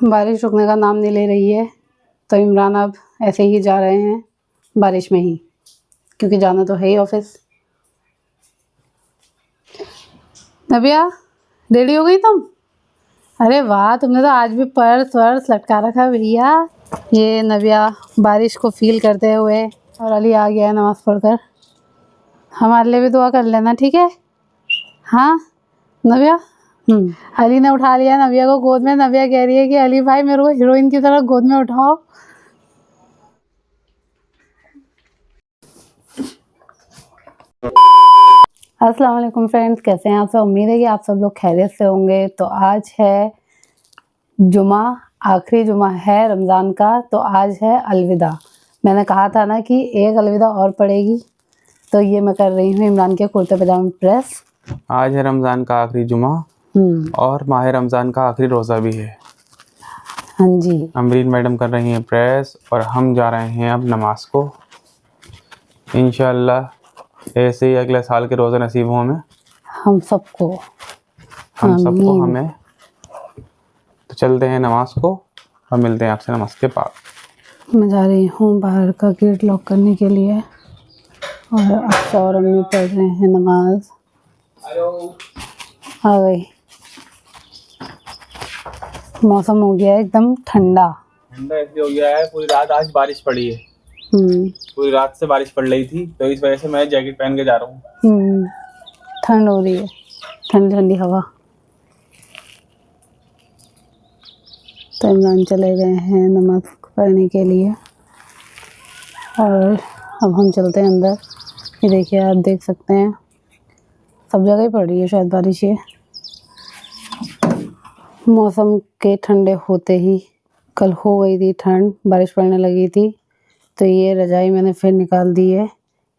बारिश रुकने का नाम नहीं ले रही है, तो इमरान अब ऐसे ही जा रहे हैं बारिश में ही, क्योंकि जाना तो है ही ऑफिस। नबिया, रेडी हो गई तुम? अरे वाह, तुमने तो आज भी पर्स वर्स लटका रखा है भैया। ये नबिया बारिश को फील करते हुए, और अली आ गया है नमाज़ पढ़कर। हमारे लिए भी दुआ कर लेना, ठीक है? हाँ नबिया। अली ने उठा लिया नबिया को गोद में। नबिया कह रही है कि अली भाई मेरे को हीरोइन की तरह गोद में उठाओ। अस्सलाम वालेकुम फ्रेंड्स, कैसे हैं आप सब? उम्मीद है कि आप सब लोग खैरियत से होंगे। तो आज है जुमा, आखिरी जुमा है रमज़ान का, तो आज है अलविदा। मैंने कहा था ना कि एक अलविदा और पड़ेगी, तो ये मैं कर रही हूँ इमरान के कुर्ते पजामे प्रेस। आज है रमज़ान का आखिरी जुमा और माह रमज़ान का आखिरी रोज़ा भी है। हाँ जी, अमरीन मैडम कर रही हैं प्रेस और हम जा रहे हैं अब नमाज को। इंशाअल्लाह ऐसे ही अगले साल के रोज़े नसीब हों हमें, हम सबको, हमें। तो चलते हैं नमाज को और मिलते हैं आपसे नमाज के बाद। मैं जा रही हूँ बाहर का गेट लॉक करने के लिए, और अक्सर और अम्मी पढ़ रहे हैं नमाज। आ गई। मौसम हो गया है एकदम ठंडा। ठंडा इसलिए हो गया है, पूरी रात आज बारिश पड़ी है। पूरी रात से बारिश पड़ रही थी, तो इस वजह से मैं जैकेट पहन के जा रहा हूँ। ठंड हो रही है, ठंडी ठंडी हवा। तो इमरान चले गए हैं नमाज पढ़ने के लिए, और अब हम चलते हैं अंदर। ये देखिए, आप देख सकते हैं सब जगह ही पड़ रही है शायद बारिश। ये मौसम के ठंडे होते ही कल हो गई थी ठंड, बारिश पड़ने लगी थी। तो ये रजाई मैंने फिर निकाल दी है।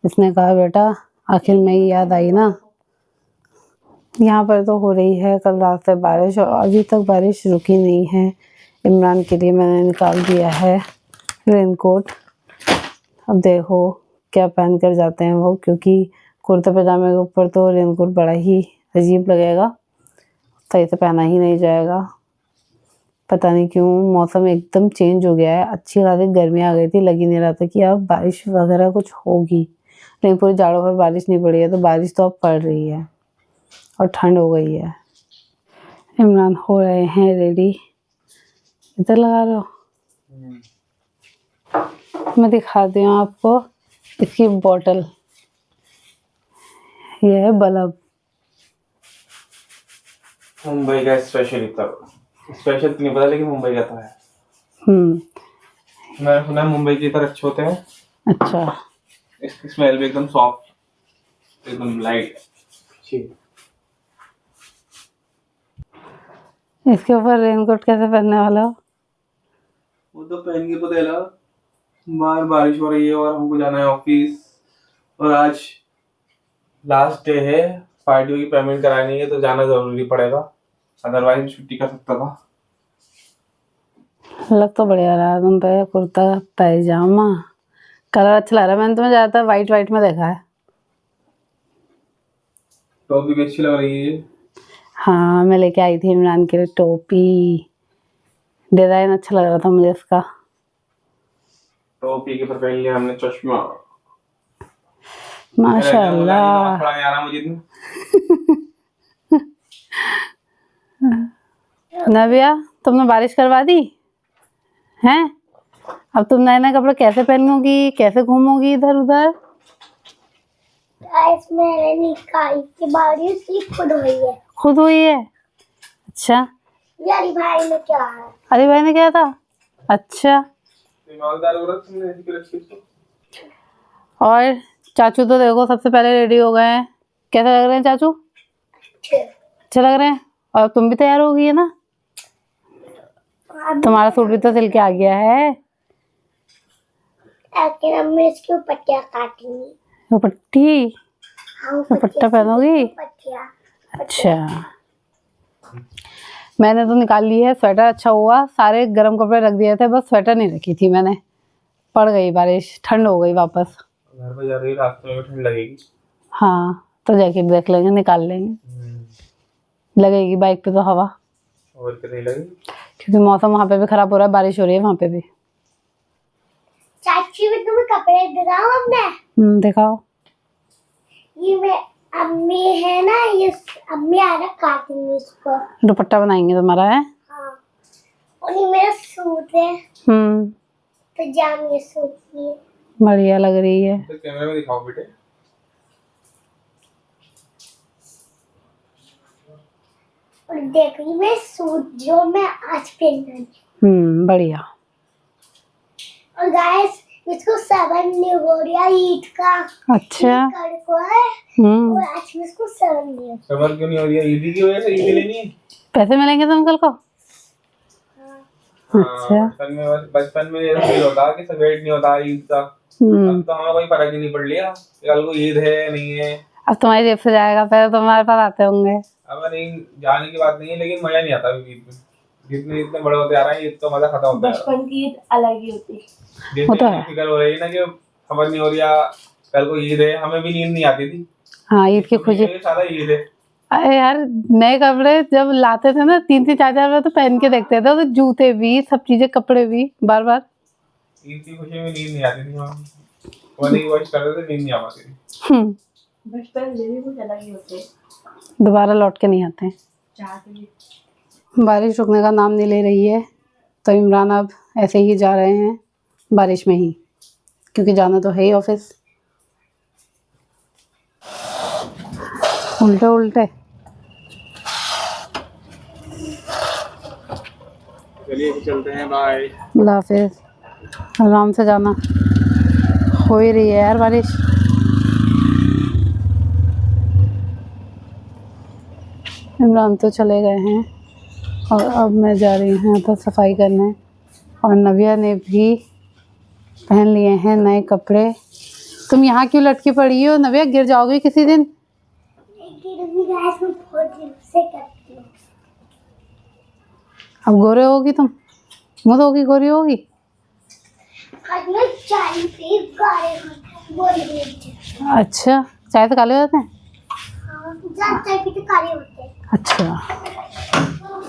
इसने कहा बेटा आखिर में ही याद आई ना। यहाँ पर तो हो रही है कल रात से बारिश, और अभी तक बारिश रुकी नहीं है। इमरान के लिए मैंने निकाल दिया है रेनकोट। अब देखो क्या पहन कर जाते हैं वो, क्योंकि कुर्ते पजामे के ऊपर तो रेनकोट बड़ा ही अजीब लगेगा, सही से पहना ही नहीं जाएगा। पता नहीं क्यों मौसम एकदम चेंज हो गया है। अच्छी खासी गर्मी आ गई थी, लग ही नहीं रहा था कि अब बारिश वगैरह कुछ होगी, लेकिन पूरे जाड़ों पर बारिश नहीं पड़ी है। तो बारिश तो अब पड़ रही है और ठंड हो गई है। इमरान हो रहे हैं रेडी। इधर लगा रहे हो? मैं दिखाती हूँ आपको इसकी बोतल। ये है बल्ब, मुंबई का स्पेशल स्पेशल तो नहीं पता, लेकिन मुंबई का तो है। मैंने सुना मुंबई की तरह अच्छे होते हैं। अच्छा, इसकी स्मेल भी एकदम सॉफ्ट, एकदम लाइट। इसके ऊपर रेनकोट कैसे पहनने वाला हो? वो तो पहन के पता लगा, बाहर बारिश हो रही है और हमको जाना है ऑफिस, और आज लास्ट डे है, पार्टियों की पेमेंट करानी है, तो जाना जरूरी पड़ेगा, अदरवाइज छुट्टी कर सकता था। लग तो बढ़िया रहा है तुम पे, कुर्ता पैजामा। कलर अच्छा लग रहा है। मैंने तुम्हें ज्यादातर वाइट वाइट में देखा है। टॉपी भी अच्छी लग रही है। हाँ, मैं लेके आई थी इमरान के लिए टोपी। डिजाइन अच्छा लग रहा था मुझे इसका। टोपी के ऊपर पहन लिया हमने चश्मा। माशाल्लाह। पढ़ा नहीं आ रहा मुझे इतना। नबिया, तुमने बारिश करवा दी हैं? अब तुम नए नए कपड़े कैसे पहनोगी, कैसे घूमोगी इधर उधर? मैंने निकाली कि बारिश ही खुद हुई है। खुद हुई है? अच्छा, अली भाई ने क्या है? अली भाई ने क्या था? अच्छा। और चाचू तो देखो सबसे पहले रेडी हो गए हैं। कैसे लग रहे हैं चाचू? अच्छे लग रहे हैं। और तुम भी तैयार हो गई है ना? तुम्हारा सूट भी तो सिल के आ गया है। मैं इसकी पट्टियाँ काटूंगी। दुपट्टी? दुपट्टा पहनोगी? अच्छा, मैंने तो निकाल ली है स्वेटर। अच्छा हुआ सारे गर्म कपड़े रख दिए थे, बस स्वेटर नहीं रखी थी मैंने। पड़ गई बारिश, ठंड हो गई वापस। घर पे जा रही, रास्ते में ठंड लगेगी। हाँ, तो जैकेट देख लेंगे, निकाल लेंगे। लगेगी बाइक पे तो हवा। और कितनी लगेगी? क्योंकि मौसम वहाँ पे भी खराब हो रहा है, बारिश हो रही है वहाँ पे भी। चाची में तुम्हें कपड़े दिखाऊं अपने? दिखाओ। ये मैं अम्मी है ना, ये अम्मी आ रहा काटूंगी इसको। दुपट्टा बनाएंगे तुम्हारा है? हाँ। और ये मेरा सूट है, पजामी सूट की। बढ़िया लग रही है। तो कैमरे में दिखाओ बेटे। और देखिए मैं सूट जो मैं आज पहना। बढ़िया। और गाइस इसको 7 नहीं हो रहा ईद का। अच्छा। कल को है और आज में इसको 7 नहीं हो। सबर क्यों नहीं हो रही है? ईदी की वजह से ईदी लेनी है। पैसे मिलेंगे तुम कल को? अच्छा। बचपन में ये फील होता कि सेलिब्रेट नहीं होता ईद का। अब तो हमें कोई फर्क ही नहीं पड़ लिया कल को ईद है नहीं है। अब तुम्हारी जेब से जाएगा, पहले तुम्हारे पास आते होंगे। अब नहीं जाने की बात नहीं है, लेकिन मजा नहीं आता ईद में। जितने जितने बड़े होते आ रहे हैं ईद तो मजा खत्म होता है। बचपन की ईद अलग ही होती है। जैसे फिक्र हो रही है ना कि खबर नहीं हो रही कल को ईद है, हमें भी नींद नहीं आती थी। हाँ ईद की खुशी। सारा ईद है। अरे यार नए कपड़े जब लाते थे ना 3-3 4-4 तो पहन के देखते थे, तो जूते भी सब चीजें कपड़े भी बार बार। ईद की खुशी में नींद नहीं आती थी। हम सोने की कोशिश करते थे, नींद नहीं आ पाती थी। बचपन में भी कुछ अलग ही होते, दोबारा लौट के नहीं आते। बारिश रुकने का नाम नहीं ले रही है, तो इमरान अब ऐसे ही जा रहे हैं बारिश में ही, क्योंकि जाना तो है ही ऑफिस। उल्टे उल्टे। चलिए चलते हैं, बाय। अल्लाह हाफिज, आराम से जाना। हो ही रही है यार बारिश। इमरान तो चले गए हैं और अब मैं जा रही हूँ यहाँ पर सफाई करने, और नव्या ने भी पहन लिए हैं नए कपड़े। तुम यहाँ क्यों लटकी पड़ी हो नव्या? गिर जाओगी किसी दिन। अब गोरे होगी तुम, मुँह होगी गोरी होगी। अच्छा चाय तो काले होते हैं। अच्छा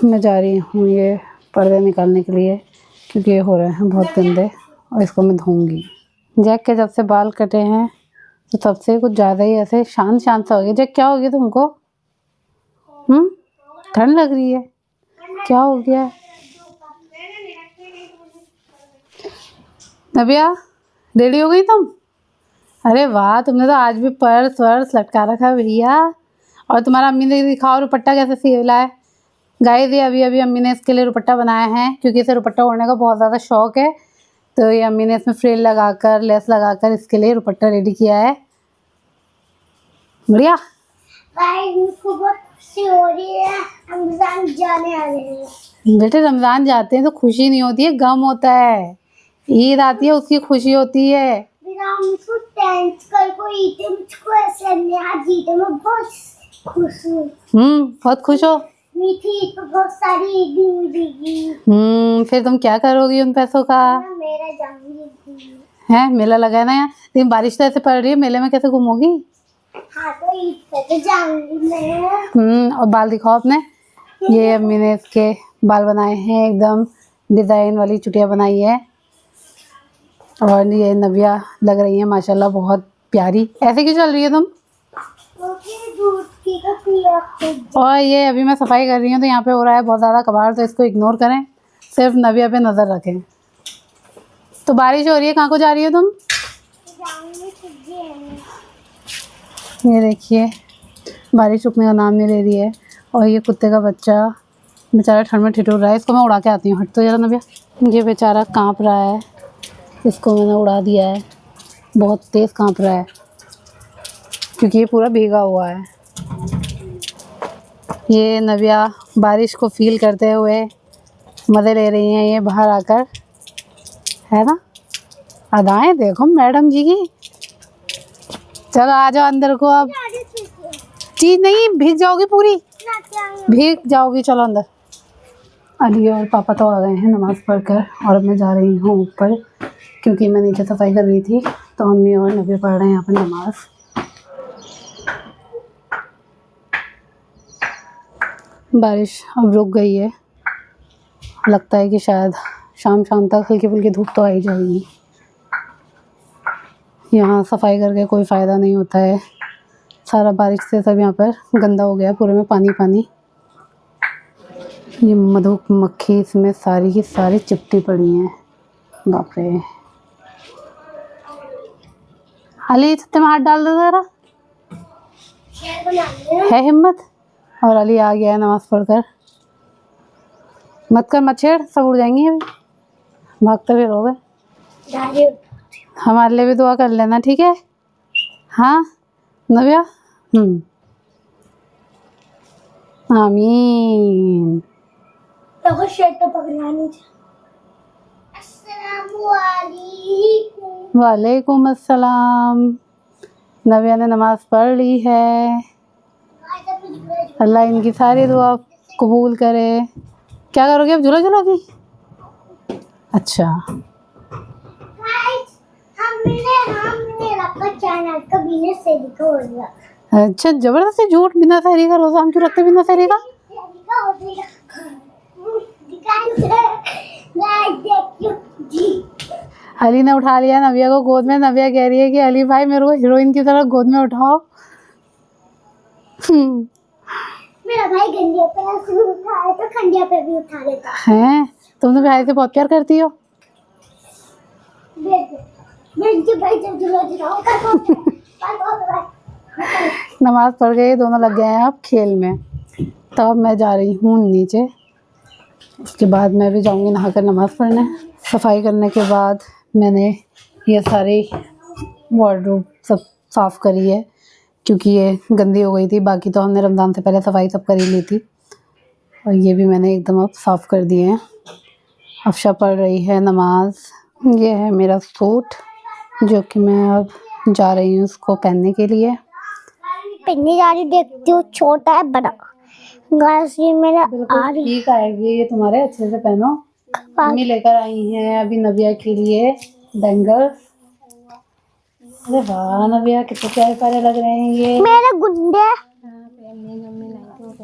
मैं जा रही हूँ ये पर्दे निकालने के लिए, क्योंकि ये हो रहे हैं बहुत गंदे और इसको मैं धोऊंगी। जैक के जब से बाल कटे हैं तो तब से कुछ ज़्यादा ही ऐसे शांत शांत सा हो गया। जैक क्या हो गया तुमको? ठंड लग रही है? क्या हो गया है? नबिया रेडी हो गई तुम? अरे वाह, तुमने तो आज भी पर्स वर्स लटका रखा है भैया। और तुम्हारा अम्मी ने दिखाओ दुपट्टा कैसे सिला है। गाइस ये अभी अभी अम्मी ने इसके लिए दुपट्टा बनाया है, क्योंकि इसे दुपट्टा ओढ़ने का बहुत ज़्यादा शौक है। तो ये अम्मी ने इसमें फ्रिल लगाकर लेस लगाकर इसके लिए दुपट्टा रेडी किया है। बढ़िया। रमजान जाने आ रहे हैं। बेटे रमज़ान जाते हैं तो खुशी नहीं होती है, गम होता है। ईद आती है उसकी खुशी होती है। मुझको कल को ईद है, मुझको ऐसे आज ईद है, मैं बहुत खुश हूँ। बहुत खुश हो? मीठी ईद को बहुत सारी ईद मिलेगी। फिर तुम क्या करोगी उन पैसों का? मेरा जाऊंगी है मेला लगा है ना यहाँ, लेकिन बारिश तो ऐसे पड़ रही है, मेले में कैसे घूमोगी? हाँ तो ईद पे तो जाऊंगी मैं। और बाल दिखाओ अपने। ये अम्मी ने इसके बाल बनाए हैं, एकदम डिजाइन वाली चुटिया बनाई है। और ये नव्या लग रही है माशाल्लाह बहुत प्यारी। ऐसे क्यों चल रही है तुम? और ये अभी मैं सफाई कर रही हूँ तो यहाँ पे हो रहा है बहुत ज़्यादा कबाड़, तो इसको इग्नोर करें, सिर्फ नव्या पे नज़र रखें। तो बारिश हो रही है, कहाँ को जा रही हो तुम? ये देखिए बारिश रुकने का नाम नहीं ले रही है। और ये कुत्ते का बच्चा बेचारा ठंड में ठिठुर रहा है, इसको मैं उड़ा के आती हूँ। हट तो जरा नव्या। ये बेचारा काँप रहा है, इसको मैंने उड़ा दिया है। बहुत तेज़ काँप रहा है क्योंकि ये पूरा भीगा हुआ है। ये नव्या बारिश को फील करते हुए मज़े ले रही हैं ये बाहर आकर, है ना? अदाएं देखो मैडम जी की। चलो आ जाओ अंदर को। अब चीज़ नहीं, भीग जाओगी पूरी, भीग जाओगी। चलो अंदर। अली और पापा तो आ गए हैं नमाज़ पढ़कर, और अब मैं जा रही हूँ ऊपर, क्योंकि मैं नीचे सफाई कर रही थी। तो अम्मी और नबी पढ़ रहे हैं यहाँ पर नमाज़। बारिश अब रुक गई है लगता है कि शायद शाम शाम तक हल्की फुल्की धूप तो आ ही जाएगी। यहाँ सफाई करके कोई फ़ायदा नहीं होता है, सारा बारिश से सब यहाँ पर गंदा हो गया, पूरे में पानी पानी। ये मधुमक्खी इसमें सारी की सारी चिपटी पड़ी हैं, बाप रे। अली छत्ते में हाथ डाल दो ज़रा, है हिम्मत। और अली आ गया है नमाज़ पढ़कर। मत कर, मत छेड़, सब उड़ जाएंगी अभी, भागते फिर हो गए। हमारे लिए भी दुआ कर लेना, ठीक है? हाँ नव्या, आमीन। तो शेर तो पकड़ना नहीं चाहिए। अस्सलामुअलैकुम। वालेकुम अस्सलाम। नव्या ने नमाज़ पढ़ ली है, अल्लाह इनकी सारी दुआ कबूल करे। क्या करोगे अब, झूला झूलोगी? अच्छा, हमने रखा चैनल का बिना सही का हो गया। अच्छा, जबरदस्ती झूठ, बिना सहरी का रोज़ा हम क्यों रखते बिना सहरी का? अली ने उठा लिया नव्या को गोद में। नव्या कह रही है कि अली भाई मेरे को हीरोइन की तरह गोद में उठाओ। मेरा भाई गंडिया पे ऐसे उठाए तो खंडिया पे भी उठा लेता है। तुम तो भाई से बहुत प्यार करती हो। नमाज पढ़ गए, दोनों लग गए हैं अब खेल में। तो अब मैं जा रही हूँ नीचे, उसके बाद मैं भी जाऊँगी नहाकर नमाज़ पढ़ने। सफाई करने के बाद मैंने ये सारी वार्डरोब सब साफ़ करी है, क्योंकि ये गंदी हो गई थी। बाकी तो हमने रमज़ान से पहले सफाई सब कर ही ली थी, और ये भी मैंने एकदम अब साफ़ कर दिए हैं। अफशा पढ़ रही है नमाज। ये है मेरा सूट, जो कि मैं अब जा रही हूँ उसको पहनने के लिए। पहनने जा रही, देखती हूँ छोटा है बड़ा। गाइस ये मेरा आ रही ठीक आएगी ये तुम्हारे, अच्छे से पहनो। मम्मी लेकर आई हैं अभी नव्या के लिए बैंगल्स। अरे वाह नव्या, कितने प्यारे प्यारे लग रहे हैं ये। मेरे गुंडे,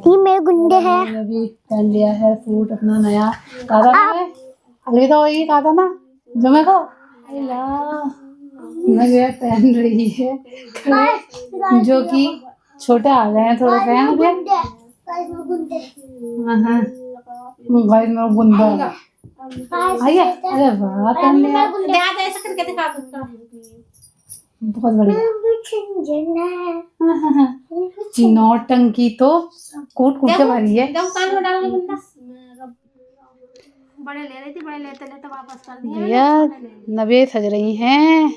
ये मेरे गुंडे हैं। मैंने भी पहन लिया है सूट अपना नया। कहा था मैं अभी तो वही कहा था ना जो मैं को नव्या पहन रही है, जो कि छोटे आ गए हैं थोड़े से। हैं भाई मेरा गुंडा आइए। अरे वाह पहन लिया, बहुत बढ़िया। नौटंकी तो कूट कूट के भरी है। बड़े ले रही थी, बड़े लेते लेते वापस कर दिए। भैया नव्या सज रही हैं,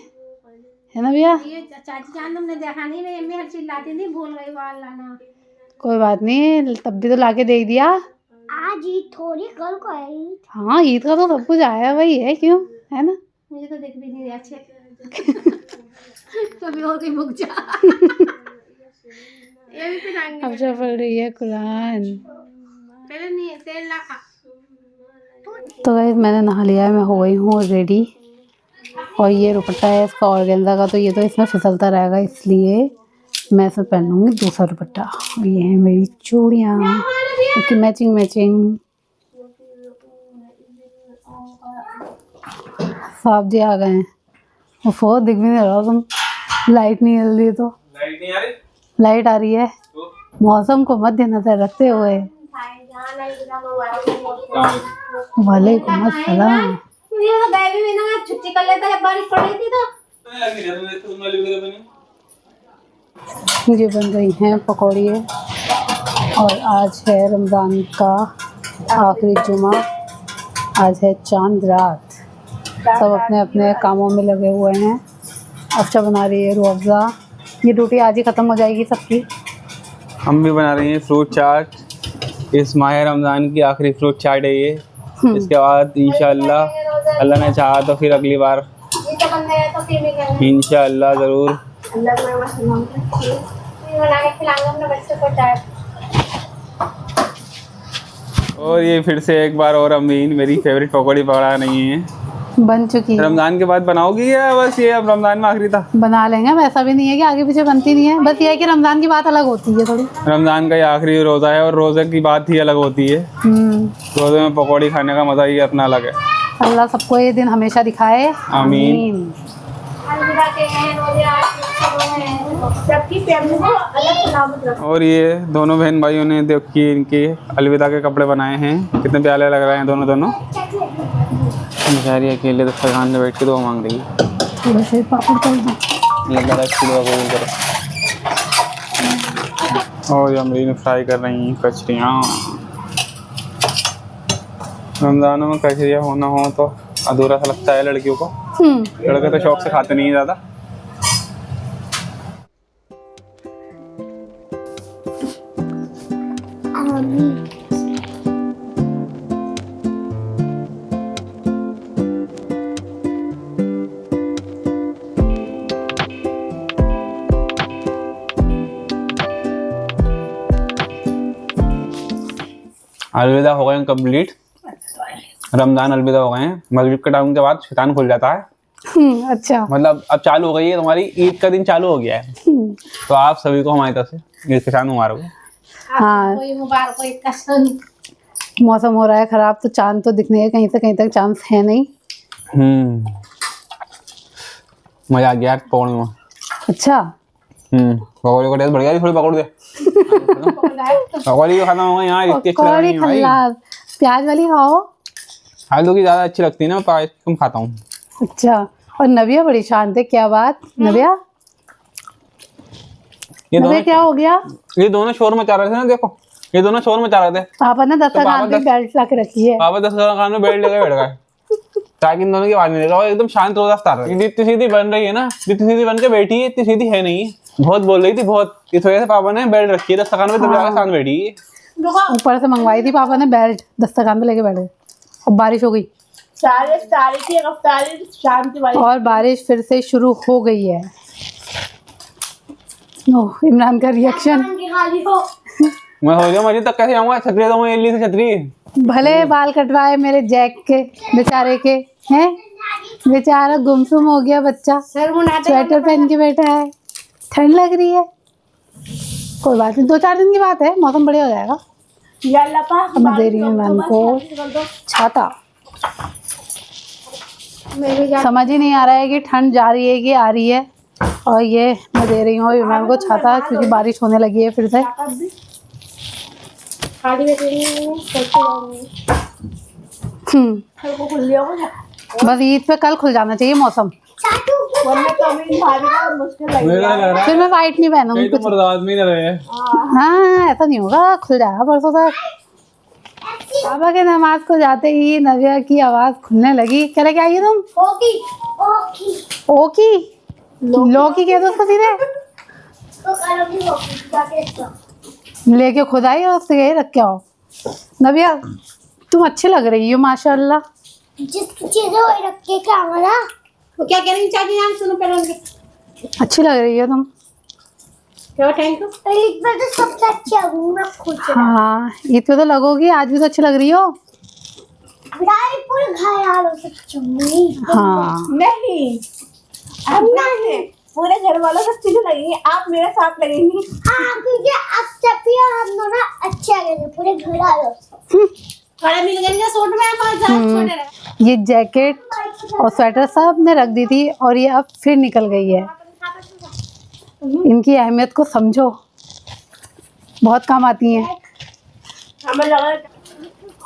है ना भैया? ये चाची जान तुमने देखा नहीं, मेरी अम्मी हर चीज लाती थी, भूल गई वाल लाना। कोई बात नहीं, तब भी तो लाके दे दिया। आज ईद थोड़ी, कल को है ईद। हाँ ईद का तो सब कुछ आया वही है, क्यों, है ना? मुझे तो देख भी नहीं रहे अच्छे। कभी और कहीं भुग जा। ये भी पिटाएंगे। अब जो पढ़ रही है कुरान। पहले नहीं तेल ला। तो गाइस मैंने नहा लिया है, मैं हो गई हूँ रेडी। और ये दुपट्टा है इसका ऑर्गेन्जा का, तो ये तो इसमें फिसलता रहेगा, इसलिए मैं इसमें पहन लूँगी दूसरा दुपट्टा। और ये है मेरी चूड़ियाँ, क्योंकि मैचिंग मैचिंग। साहब जी आ गए हैं। वो दिख भी नहीं रहा, तुम लाइट नहीं जल रही तो। लाइट नहीं आ रही, लाइट आ रही है। मौसम को मद्देनजर रखते हुए। वालेकुम अस्सलाम। मुझे तो बेबी भी ना छुट्टी कर लेता है, बारिश पड़ रही थी तो। मुझे बन रही हैं पकौड़ी, और आज है रमज़ान का आखिरी जुमा, आज है चांद रात। सब अपने अपने कामों में लगे हुए हैं। अफशा बना रही है रूह अफ़ज़ा। ये ड्यूटी आज ही ख़त्म हो जाएगी सबकी। हम भी बना रही हैं फ्रूट चाट, इस माह रमज़ान की आखिरी फ्रूट चाट है ये। इसके बाद इंशाअल्लाह अल्लाह ने चाहा तो फिर अगली बार इंशाअल्लाह ज़रूर और ये फिर से एक बार और अमीन मेरी फेवरेट पकौड़ी पकड़ा नहीं है। बन चुकी है। रमजान के बाद बनाओगी या बस ये अब रमजान में आखिरी था? बना लेंगे, वैसा भी नहीं है कि आगे पीछे बनती नहीं है, बस ये है कि रमजान की बात अलग होती है थोड़ी। रमजान का ये आखिरी रोज़ा है और रोज़े की बात ही अलग होती है। रोज़े में पकौड़ी खाने का मज़ा ही अपना अलग है। अल्लाह सबको ये दिन हमेशा दिखाए, आमीन। अलविदा के हैं, रोजे आज सब हैं, सबकी फैमिली को अलग सलामत रखो। और ये दोनों बहन भाइयों ने देखिए इनके अलविदा के कपड़े बनाए हैं, कितने प्यारे लग रहे हैं दोनों। बेचारी अकेले दस्तरखान में बैठ के दुआ मांग रही है। थोड़ा से पापड़ तल दो। ये अल्लाह की दुआ कबूल करो। और ये अमरीन फ्राई कर रही हैं कचरियाँ। रमजानों में कचरियाँ होना हो तो अधूरा सा लगता है लड़कियों को। लड़के तो शौक से खाते नहीं है ज़्यादा। अलविदा हो गए कंप्लीट, रमजान अलविदा हो गए हैं। मगरिब के टाइम के बाद शैतान खुल जाता है। अच्छा, मतलब अब चालू हो गई है तुम्हारी ईद का दिन चालू हो गया है। तो आप सभी को हमारी तरफ से ईद के चांद मुबारक हो। हाँ, कोई मुबारक कोई कसन। मौसम हो रहा है खराब तो चांद तो दिखने का कहीं से कहीं तक चांस है नहीं। मजा आ गया यार पकौड़े में। अच्छा, पकौड़े का टेस्ट बढ़ गया। थोड़ी पकौड़ दे। पकौड़ी तो खत्म हो गई यहाँ, इतनी अच्छी लग रही है भाई। प्याज वाली खाओ। आलू की ज्यादा अच्छी लगती है ना, प्याज कम खाता हूँ। अच्छा, और नबिया बड़ी शांत है, क्या बात नबिया? नबिया क्या हो गया? ये दोनों शोर मचा रहे थे ना, देखो ये दोनों शोर मचा रहे थे। पापा ने दस्तरखान पे बेल्ट ला के रखी है। पापा दस्तरखान में बेल्ट लेकर बैठ गए ताकि इन दोनों की आवाज नहीं निकले। और एकदम शांत रोजा स्टार रही। जितनी सीधी बन रही है ना, जितनी सीधी बन के बैठी है, इतनी सीधी है नहीं। बहुत बोल रही थी बहुत, इस वजह से पापा ने बेल्ट रखी है दस्तरखान में, तब जाकर शांत बैठी है। ऊपर से मंगवाई थी पापा ने बेल्ट, दस्तरखान पे लेके बैठ गए। और बारिश हो गई, और बारिश फिर से शुरू हो गई है। ओह, इमरान का रिएक्शन। मैं हो गया मजे तक कैसे जाऊंगा, छतरी तो मैं से छतरी। भले बाल कटवाए मेरे जैक के बेचारे के, हैं बेचारा गुमसुम हो गया बच्चा, स्वेटर पहन के बैठा है, ठंड लग रही है। कोई बात नहीं, 2-4 दिन की बात है, मौसम बढ़िया हो जाएगा। अब मैं दे रही हूँ इमरान को छाता। समझ ही नहीं आ रहा है कि ठंड जा रही है कि आ रही है। और ये मैं दे रही हूँ इमरान को छाता, क्योंकि बारिश होने लगी है फिर से। बस ईद पे कल खुल जाना चाहिए मौसम, फिर मैं वाइट नहीं पहनूंगी कुछ। हाँ, ऐसा नहीं होगा, खुल जाएगा परसों तक। पापा के नमाज को जाते ही नव्या की आवाज खुलने लगी। कह रहे क्या ये तुम? ओकी लौकी कह दो उसको सीधे। लेके खुद आई और उससे यही रख के आओ। नव्या तुम अच्छी लग रही हो माशाल्लाह। जिसकी चीजें वही रख के क्या वाला? वो क्या कह रही चाची जान, सुनो पहले उनके। अच्छी लग रही हो तुम। क्या थैंक यू। ईद पर तो सबसे अच्छी हूँ मैं खुद से। हाँ, ईद पे तो लगोगी, आज भी तो अच्छी लग रही हो। पूरे घर आ लो सब चुम्मी। हाँ नहीं, अब नहीं, पूरे घर वालों सब चीजें लगेंगी, आप मेरे साथ लगेंगी। हाँ, क्योंकि अब चप्पी और हम दोनों अच्छे लगेंगे, पूरे घर आ लो। थोड़ा मिल गए सूट में, आप छोटे रहे। ये जैकेट और स्वेटर सब ने रख दी थी और ये अब फिर निकल गई है। इनकी अहमियत को समझो, बहुत काम आती हैं। हमें लगा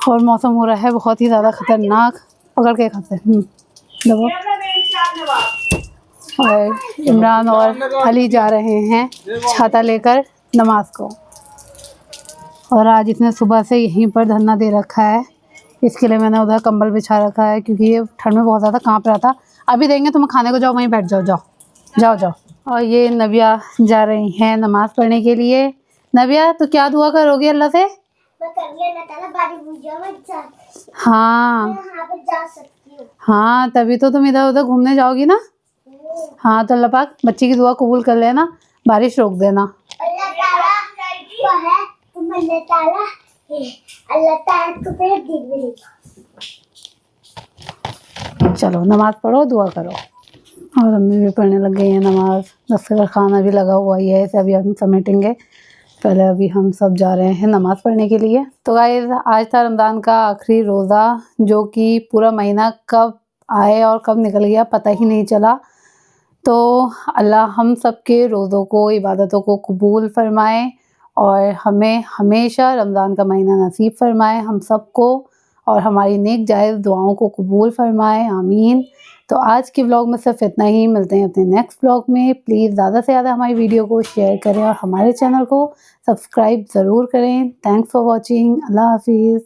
और मौसम हो रहा है बहुत ही ज़्यादा खतरनाक। पकड़ के खाते दबो। और इमरान और अली जा रहे हैं छाता लेकर नमाज को। और आज इसने सुबह से यहीं पर धरना दे रखा है, इसके लिए मैंने उधर कंबल बिछा रखा है, क्योंकि ये ठंड में बहुत ज़्यादा काँप रहा था। अभी देंगे तुम्हें खाने को, जाओ वहीं बैठ जाओ, जाओ जाओ जाओ। और ये नबिया जा रही हैं नमाज पढ़ने के लिए। नबिया तो क्या दुआ करोगी अल्लाह से? मैं कभी अल्लाह ताला बारी मुझे मत जा। हाँ मैं यहाँ पे जा सकती हूँ। हाँ, तभी तो तुम इधर उधर घूमने जाओगी ना। हाँ, तो अल्लाह पाक बच्ची की दुआ कबूल कर लेना, बारिश रोक देना। अल्लाह ताला को है, तुम अल्लाह ताला है, अल्लाह ताला को फिर दिख चलो नमाज़ पढ़ो, दुआ करो। और अम्मी भी पढ़ने लग गई हैं नमाज़। दस्तरखान का खाना भी लगा हुआ ही है, इसे अभी हम समेटेंगे। पहले अभी हम सब जा रहे हैं नमाज़ पढ़ने के लिए। तो गाइस आज था रमज़ान का आखिरी रोज़ा, जो कि पूरा महीना कब आए और कब निकल गया पता ही नहीं चला। तो अल्लाह हम सब के रोज़ों को, इबादतों को कबूल फ़रमाए और हमें हमेशा रमज़ान का महीना नसीब फ़रमाए हम सबको, और हमारी नेक जायज़ दुआओं को कबूल फ़रमाए, आमीन। तो आज के व्लॉग में सिर्फ इतना ही। मिलते हैं अपने नेक्स्ट व्लॉग में। प्लीज़ ज़्यादा से ज़्यादा हमारी वीडियो को शेयर करें और हमारे चैनल को सब्सक्राइब ज़रूर करें। Thanks for watching. अल्लाह हाफिज़।